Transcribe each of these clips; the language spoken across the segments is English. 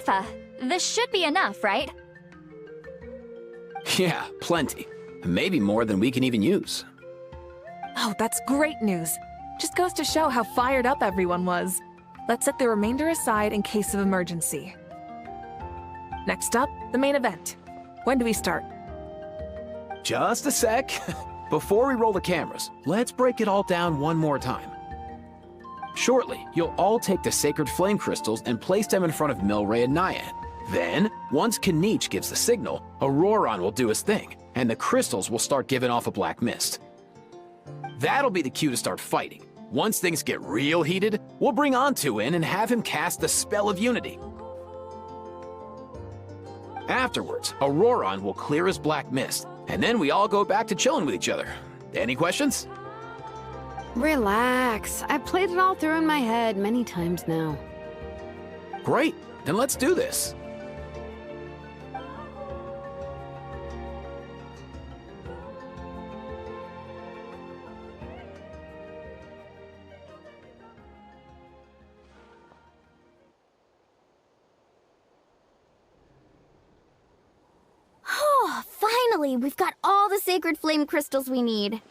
Aoife, this should be enough, right? Yeah, plenty. Maybe more than we can even use. Oh, that's great news. Just goes to show how fired up everyone was. Let's set the remainder aside in case of emergency. Next up, the main event. When do we start? Just a sec. Before we roll the cameras, let's break it all down one more time. Shortly, you'll all take the sacred flame crystals and place them in front of Milray and Nyan. Then, once Kanich gives the signal, Auroron will do his thing, and the crystals will start giving off a black mist. That'll be the cue to start fighting. Once things get real heated, we'll bring Antu in and have him cast the Spell of Unity. Afterwards, Auroron will clear his black mist, and then we all go back to chilling with each other. Any questions? Relax. I've played it all through in my head many times now. Great, then let's do this. Oh, finally! We've got all the sacred flame crystals we need.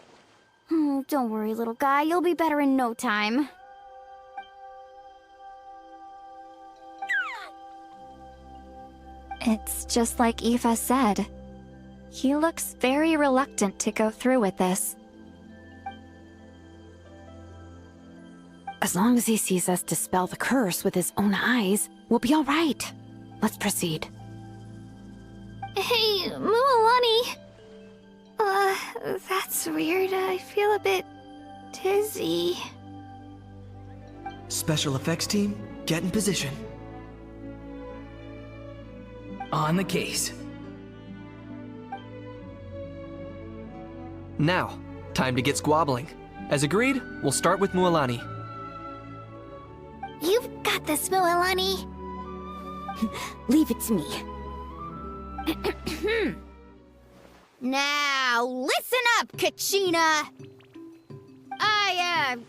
Don't worry, little guy. You'll be better in no time. It's just like Aoife said. He looks very reluctant to go through with this. As long as he sees us dispel the curse with his own eyes, we'll be all right. Let's proceed. Hey, Mualani. That's weird. I feel a bit dizzy. Special effects team, get in position. On the case. Now, time to get squabbling. As agreed, we'll start with Mualani. You've got this, Mualani. Leave it to me. Now, listen up, Kachina! I'm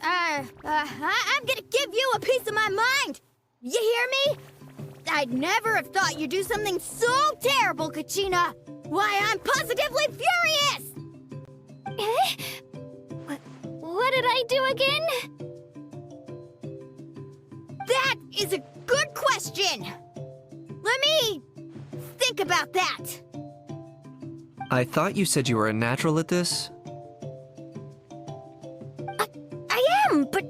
gonna give you a piece of my mind! You hear me? I'd never have thought you'd do something so terrible, Kachina! Why, I'm positively furious! What did I do again? That is a good question! Let me think about that. I thought you said you were a natural at this. I am, but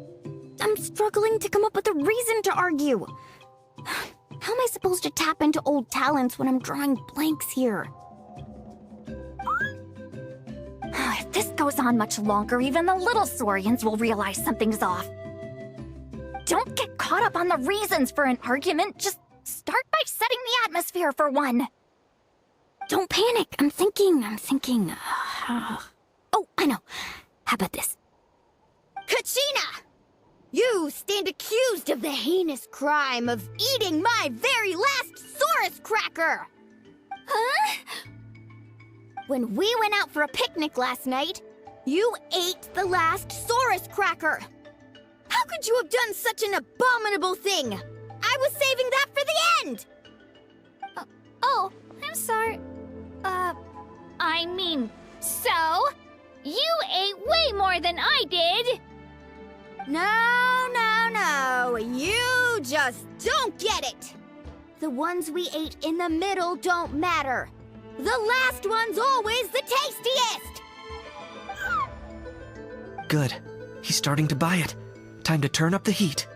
I'm struggling to come up with a reason to argue. How am I supposed to tap into old talents when I'm drawing blanks here? If this goes on much longer, even the little Saurians will realize something's off. Don't get caught up on the reasons for an argument. Just start by setting the atmosphere for one. Don't panic. I'm thinking. Oh, I know. How about this? Kachina! You stand accused of the heinous crime of eating my very last Saurus cracker! Huh? When we went out for a picnic last night, you ate the last Saurus cracker! How could you have done such an abominable thing? I was saving that for the end! Oh, I'm sorry. I mean, so? You ate way more than I did! No. You just don't get it! The ones we ate in the middle don't matter. The last one's always the tastiest! Good. He's starting to buy it. Time to turn up the heat.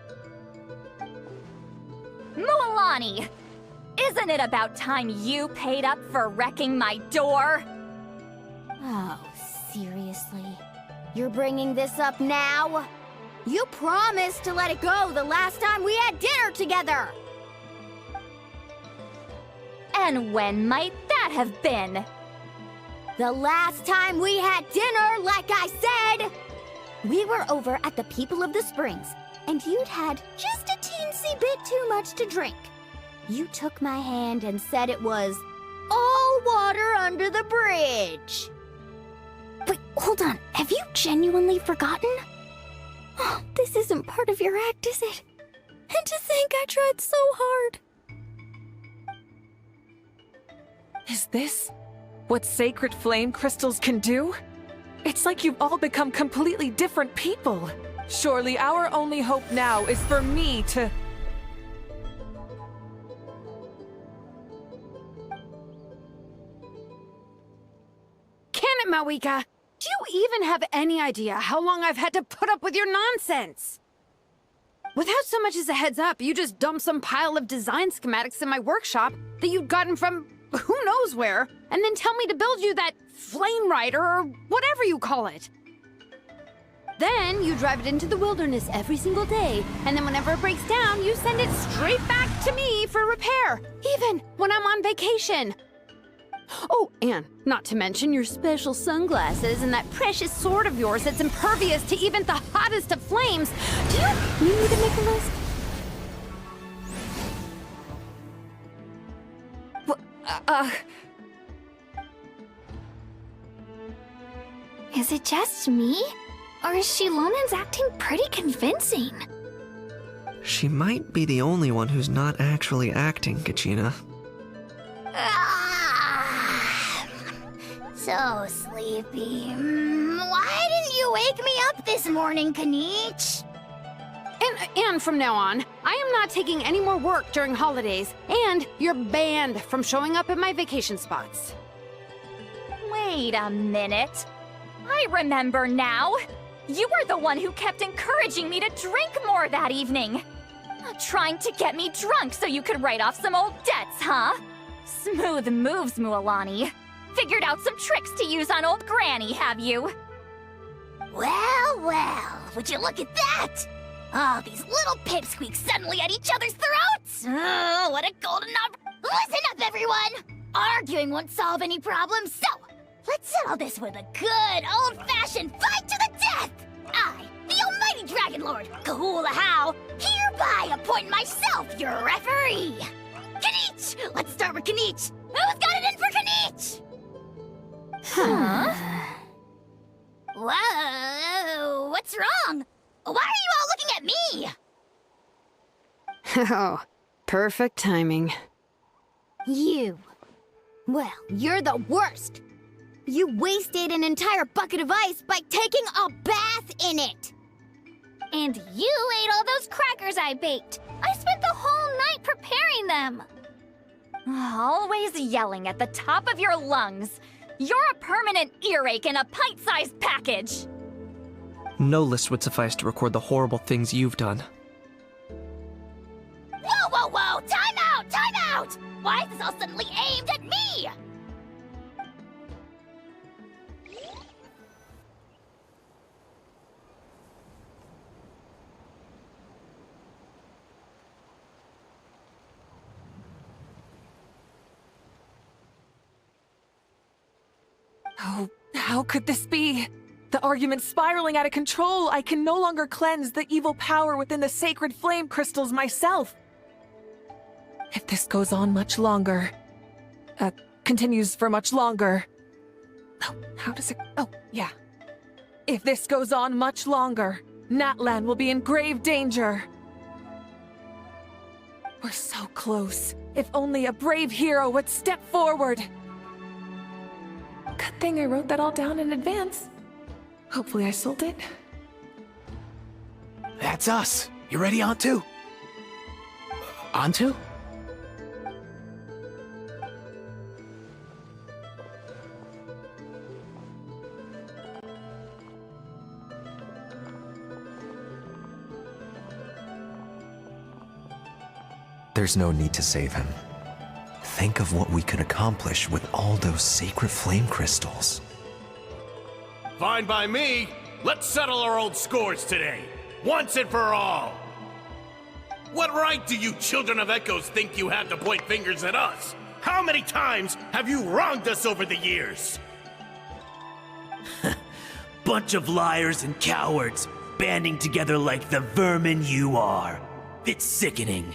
Mualani! Isn't it about time you paid up for wrecking my door? Oh, seriously? You're bringing this up now? You promised to let it go the last time we had dinner together! And when might that have been? The last time we had dinner, like I said! We were over at the People of the Springs, and you'd had just a teensy bit too much to drink. You took my hand and said it was all water under the bridge. Wait, hold on. Have you genuinely forgotten? Oh, this isn't part of your act, is it? And to think I tried so hard. Is this what sacred flame crystals can do? It's like you've all become completely different people. Surely our only hope now is for me to... Can it, Mawika? Do you even have any idea how long I've had to put up with your nonsense? Without so much as a heads up, you just dumped some pile of design schematics in my workshop that you'd gotten from who knows where, and then tell me to build you that flame rider or whatever you call it. Then you drive it into the wilderness every single day, and then whenever it breaks down, you send it straight back to me for repair, even when I'm on vacation. Oh, and not to mention your special sunglasses and that precious sword of yours that's impervious to even the hottest of flames. Do you need me to make a list? Is it just me? Or is Shilonen's acting pretty convincing? She might be the only one who's not actually acting, Kachina. So sleepy. Why didn't you wake me up this morning, Kanich? And from now on, I am not taking any more work during holidays, and you're banned from showing up at my vacation spots. Wait a minute. I remember now. You were the one who kept encouraging me to drink more that evening. Trying to get me drunk so you could write off some old debts, huh? Smooth moves, Mualani. Figured out some tricks to use on old Granny, have you? Well, well, would you look at that? Oh, these little pipsqueaks suddenly at each other's throats! Oh, what a golden Listen up, everyone! Arguing won't solve any problems, so let's settle this with a good, old-fashioned fight to the death! I, the almighty Dragon Lord, Kahula How, hereby appoint myself your referee! Kanich! Let's start with Kanich! Who's got it in for Kanich? Huh? Whoa, what's wrong? Why are you all looking at me? Oh, perfect timing. You. Well, you're the worst. You wasted an entire bucket of ice by taking a bath in it. And you ate all those crackers I baked. I spent the whole night preparing them. Always yelling at the top of your lungs. You're a permanent earache in a pint-sized package. No list would suffice to record the horrible things you've done. Whoa, whoa, whoa! Time out! Time out! Why is this all suddenly aimed at me? Oh, how could this be? The argument's spiraling out of control. I can no longer cleanse the evil power within the sacred flame crystals myself. If this goes on much longer, continues for much longer. Oh, how does it? Oh, yeah. If this goes on much longer, Natlan will be in grave danger. We're so close. If only a brave hero would step forward. Good thing I wrote that all down in advance. Hopefully I sold it. That's us. You ready, Antu? Antu? There's no need to save him. Think of what we could accomplish with all those sacred flame crystals. Fine by me. Let's settle our old scores today, once and for all. What right do you children of Echoes think you have to point fingers at us? How many times have you wronged us over the years? Bunch of liars and cowards, banding together like the vermin you are. It's sickening.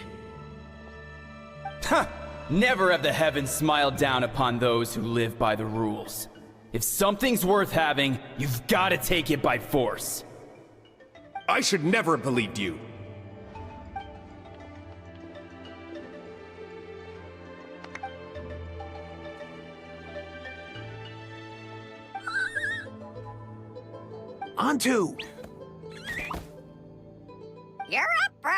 Huh! Never have the heavens smiled down upon those who live by the rules. If something's worth having, you've got to take it by force. I should never have believed you. On two. You're up, bro.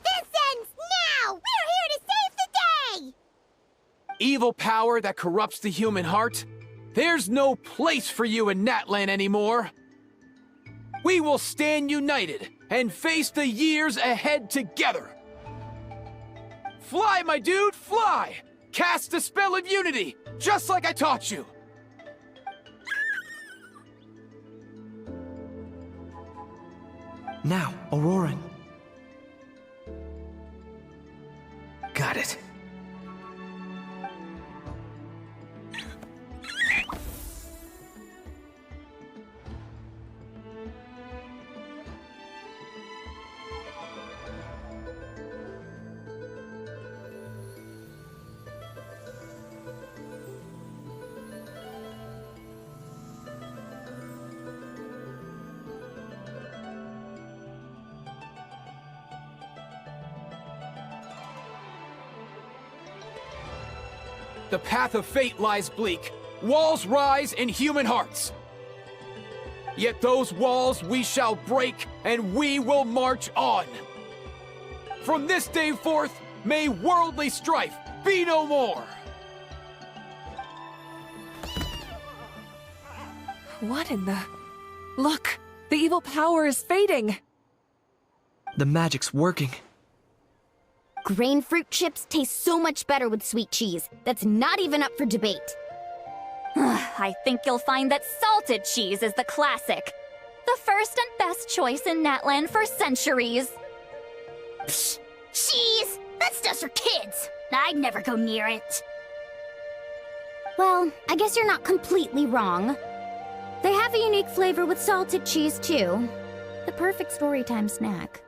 This ends now! We're here to save the day! Evil power that corrupts the human heart? There's no place for you in Natlan anymore. We will stand united and face the years ahead together. Fly, my dude, fly! Cast the spell of unity, just like I taught you. Now, Auroran. Got it. The path of fate lies bleak. Walls rise in human hearts. Yet those walls we shall break, and we will march on. From this day forth, may worldly strife be no more. What in the... Look! The evil power is fading! The magic's working. Grain fruit chips taste so much better with sweet cheese. That's not even up for debate. I think you'll find that salted cheese is the classic. The first and best choice in Natlan for centuries. Psh, cheese! That's just for kids. I'd never go near it. Well, I guess you're not completely wrong. They have a unique flavor with salted cheese, too. The perfect storytime snack.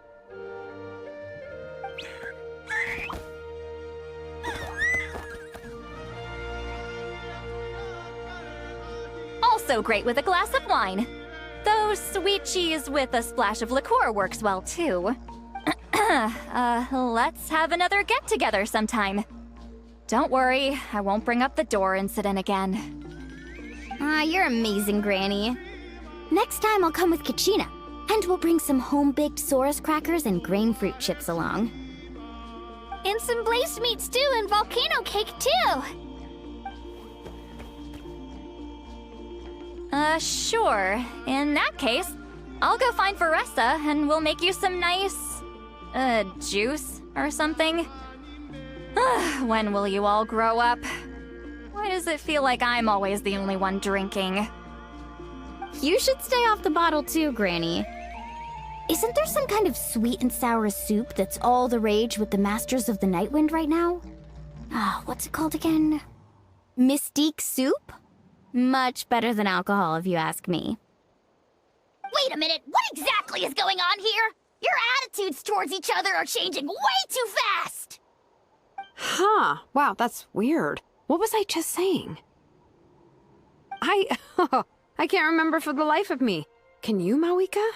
Also great with a glass of wine. Though sweet cheese with a splash of liqueur works well, too. Let's have another get-together sometime. Don't worry, I won't bring up the door incident again. You're amazing, Granny. Next time I'll come with Kachina, and we'll bring some home-baked Saurus crackers and grain fruit chips along. And some blazed meat stew and volcano cake, too! Sure. In that case, I'll go find Varessa and we'll make you some nice... juice or something. When will you all grow up? Why does it feel like I'm always the only one drinking? You should stay off the bottle too, Granny. Isn't there some kind of sweet and sour soup that's all the rage with the Masters of the Nightwind right now? What's it called again? Mystique soup? Much better than alcohol, if you ask me. Wait a minute, what exactly is going on here? Your attitudes towards each other are changing way too fast! Huh. Wow, that's weird. What was I just saying? I can't remember for the life of me. Can you, Mawika?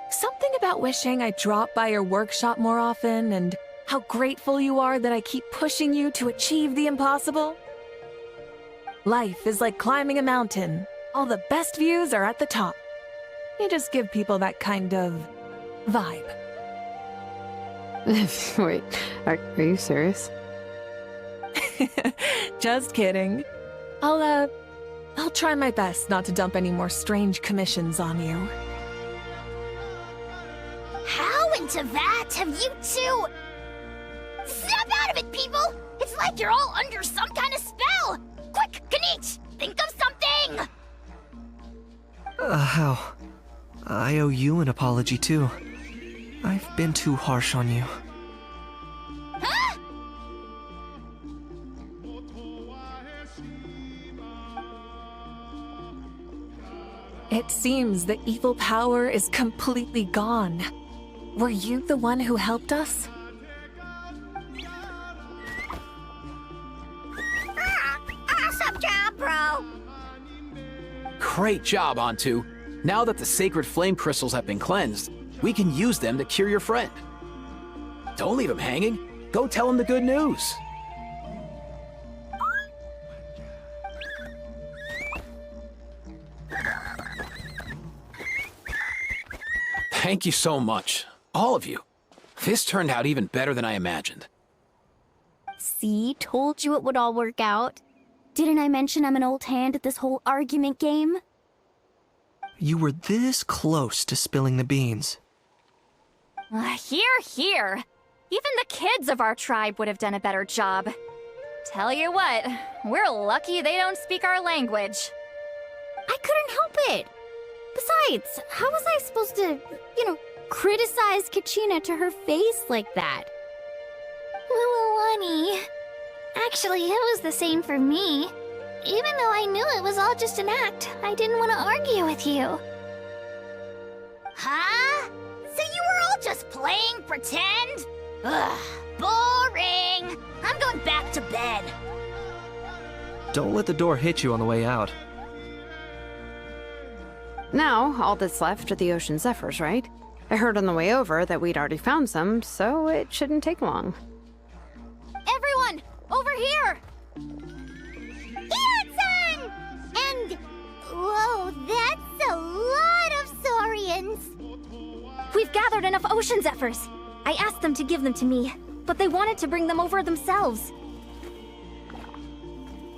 Something about wishing I dropped by your workshop more often and how grateful you are that I keep pushing you to achieve the impossible. Life is like climbing a mountain. All the best views are at the top. You just give people that kind of vibe. Wait, are you serious? Just kidding. I'll try my best not to dump any more strange commissions on you. How into that have you two... Snap out of it, people! It's like you're all under some kind of spell! Quick, Kanich! Think of something! How? I owe you an apology, too. I've been too harsh on you. Huh? It seems the evil power is completely gone. Were you the one who helped us? Awesome job, bro! Great job, Antu. Now that the sacred flame crystals have been cleansed, we can use them to cure your friend. Don't leave him hanging. Go tell him the good news. Thank you so much. All of you. This turned out even better than I imagined. See, told you it would all work out. Didn't I mention I'm an old hand at this whole argument game? You were this close to spilling the beans. Hear, hear. Even the kids of our tribe would have done a better job. Tell you what, we're lucky they don't speak our language. I couldn't help it. Besides, how was I supposed to, criticize Kachina to her face like that? Honey. Actually, it was the same for me. Even though I knew it was all just an act, I didn't want to argue with you. Huh? So you were all just playing pretend? Ugh, boring. I'm going back to bed. Don't let the door hit you on the way out. Now, all that's left are the ocean zephyrs, right? I heard on the way over that we'd already found some, so it shouldn't take long. Everyone, over here! Ian-san! And... whoa, that's a lot of saurians! We've gathered enough ocean zephyrs. I asked them to give them to me, but they wanted to bring them over themselves.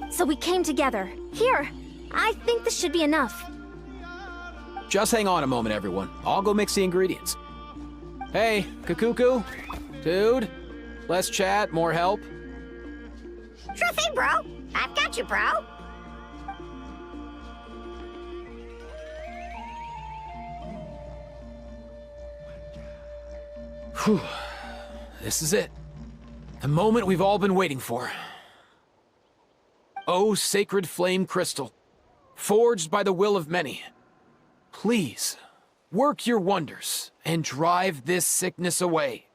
So we came together. Here, I think this should be enough. Just hang on a moment, everyone. I'll go mix the ingredients. Hey, Kakuku? Dude? Less chat, more help? Sure thing, bro. I've got you, bro. Whew. This is it. The moment we've all been waiting for. Oh, sacred flame crystal, forged by the will of many. Please, work your wonders and drive this sickness away.